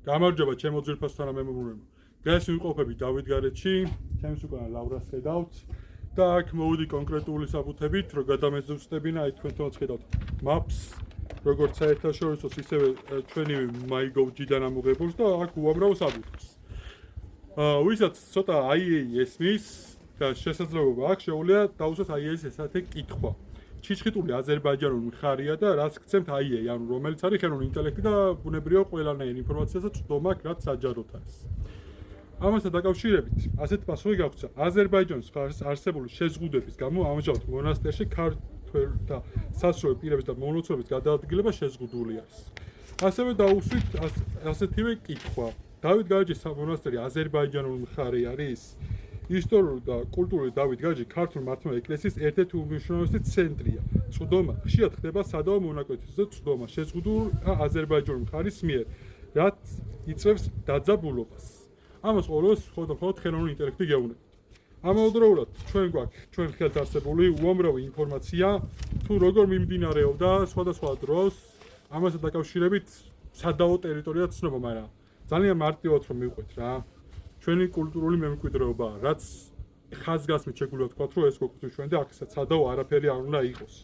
გამარჯობა ჩემო ძვირფასო თანამემამულეებო. დღეს ვიმყოფები დავითგარეჯში, ჩემს უკან ლავრას ხედავთ და აქ მოვიდი კონკრეტული საფუძებით, რომ გადამეზუსტებინა აი თქვენ თვითონ ხედავთ maps, როგორც საერთაშორისო ისევე ჩვენი MyGo-დან ამოღებულს და აქ უამრავ საფუძვს. ვისაც ცოტა IA ესმის და შესაძლებლობა აქვს, შეუძლია დაუსვას IA-ის ესეთი კითხვა. ჩიჩხიტული აზერბაიჯანული მხარია და რაც გცემთ IA, ანუ რომელიც არის ხელოვნური ინტელექტი და ბუნებრივია ყველანაირი ინფორმაციასაც წვდომა რაც საჯაროდ არის. ამასთან დაკავშირებით, ასეთ პასუხი გაგვცა. აზერბაიჯანის მხარეს არსებული შეზღუდვების გამო ამჟამად მონასტერში ქართველთა სასწავლო პირების და მონაცვლეობის გადაადგილება შეზღუდული არის. ასევე დაუსვით ასეთივე კითხვა. დავითგარეჯის მონასტერი აზერბაიჯანული მხარე არის? ისტორიული და კულტურული დავითგარეჯი ქართული მართლმადიდებლური ეკლესიის ერთ-ერთი უმნიშვნელოვანესი ცენტრია. წვდომა ხშირად ხდება სადავო მონაკვეთებზე და წვდომა შეზღუდულ აზერბაიჯანული მხარის მიერ, რაც იწვევს დაძაბულობას. ამას ყოველთვის მხოლოდ ხელოვნური ინტელექტი გეუბნებით. ამავდროულად ჩვენ გვაქვს ჩვენ ხელთ არსებული უამრავი ინფორმაცია თუ როგორ მიმდინარეობდა სხვადასხვა დროს ამასთან დაკავშირებით სადავო ტერიტორია ცნობა, მაგრამ ძალიან მარტივად რომ მივყვეთ რა. ჩვენი კულტურული მემკვიდრეობა, რაც ხაზგასმით შეგვიძლია ვთქვათ, რომ ეს გვაქვს ჩვენ და აქ სადავო არაფერი არ უნდა იყოს.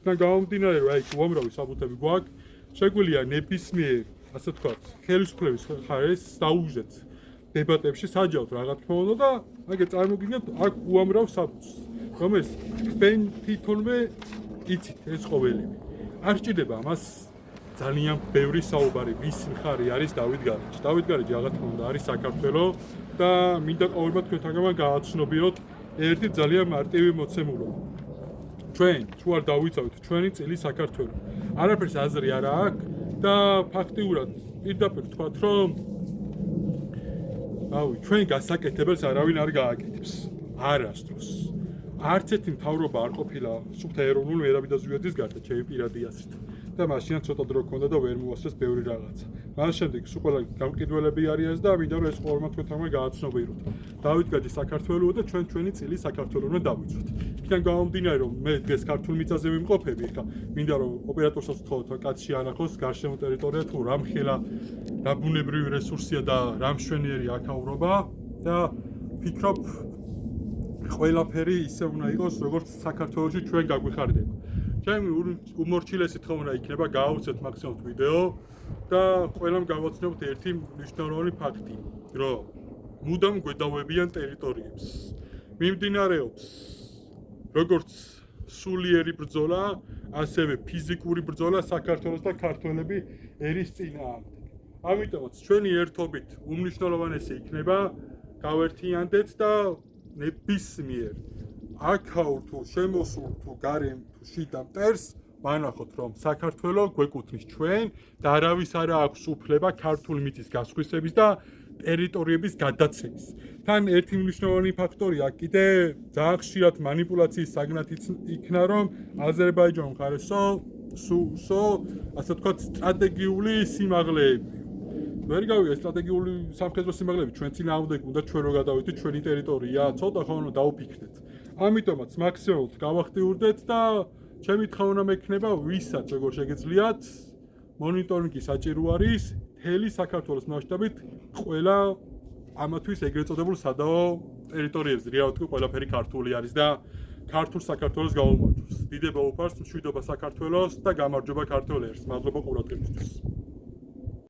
და გამომდინარე რომ აი უამრავი საბუთები გვაქვს, შეგვიძლია ნებისმიერ, ასე ვთქვათ, ხელისუფლების ხარეს დაუждეთ დებატებში საჯავთ რა თქმა უნდა და აგე წარმოგიდგენთ აქ უამრავ საბუთს, რომელიც თქვენ თვითონვე იცით ეს ყოველივე. არ სჭირდება ამას ძალიან ბევრი საუბარი, ვის მხარე არის დავითგარეჯი. დავითგარეჯი რა თქმა უნდა არის საქართველო და მინდა ყოველმა თქვენთანგან გააცნობიეროთ ერთი ძალიან მარტივი მოცემულობა. ჩვენ თუ არ დავიცავთ ჩვენი წელი საქართველო. არაფერს აზრი არა აქვს და ფაქტიურად პირდაპირ ვთქვათ რომ ჩვენ გასაკეთებელს არავინ არ გააკეთებს. არასდროს. არც ერთი მთავრობა არ ყოფილა სუფთა ეროვნული ერავის და ზოგადის გარდა ჩემი პირადი აზრით. და მაშინაც ცოტა დრო ჰქონდა და ვერ მოასწრეს ბევრი რაღაცა. მას შემდეგ სულ ყველა გამყიდველები არიან და მინდა რომ ეს ყოველმა თქვენთანმა გააცნობიეროთ. დავითგარეჯი საქართველოა და ჩვენი წილი საქართველოს უნდა დავიცვათ. იქიდან გამომდინარე რომ მე დღეს ქართულ მიწაზე ვიმყოფები, ხა მინდა რომ ოპერატორსაც ვთხოვოთ კაცში ანახოს გარშემო ტერიტორია თუ რამხელა რა ბუნებრივი რესურსია და რა მშვენიერი აქაურობა და ვფიქრობ ყველაფერი ისე უნდა იყოს როგორც საქართველოში ჩვენ გაგვიხარდება. ჩემი უმორჩილესი თხოვნა იქნება გავაუცეთ მაქსიმუმ ვიდეო და ყველამ გავაცნობთ ერთი მნიშვნელოვანი ფაქტი, რომ მუდამ გვედავებიან ტერიტორიებს. მიმდინარეობს როგორც სულიერი ბრძოლა, ასევე ფიზიკური ბრძოლა საქართველოს და ქართველები ერის წინააღმდეგ. ამიტომაც ჩვენი ერთობით უმნიშვნელოვანესი იქნება გავერთიანდეთ და ნებისმიერ აქაურ თუ შემოსულ თუ გარემ თუ შიდა მტერს ვანახოთ რომ საქართველოს გვეკუთვნის ჩვენ და არავის არ აქვს უფლება ქართული მიწის გასხვისების და ტერიტორიების გადაცემის. თან ერთი მნიშვნელოვანი ფაქტორია კიდე ძალიან ხშირად манипуляციის საგნათიც იქნა რომ აზერბაიჯანი მხარესო ასე ვთქვათ სტრატეგიული სიმაღლეები. ვერ გავიგე სტრატეგიული სამხედრო სიმაღლეები ჩვენ წინააღმდეგ უნდა ჩვენ რო გადავიდეთ ჩვენი ტერიტორია, ცოტა ხოლმე დაუფიქრდეთ. ამიტომაც მაქსიმალურად გავახტიურდეთ და ჩემი თხოვნა მექნება ვისაც როგორ შეგეძლიათ მონიტორინგი საჭირო არის მთელი საქართველოს მასშტაბით ყველა ამათვის ეგრეთ წოდებულ სადავო ტერიტორიებზე. რეალურად კი ყველაფერი ქართული არის და ქართულ საქართველოს გაუმარჯოს. დიდება უფარს, მშვიდობა საქართველოს და გამარჯობა ქართველებს. მადლობა ყურადღებისთვის.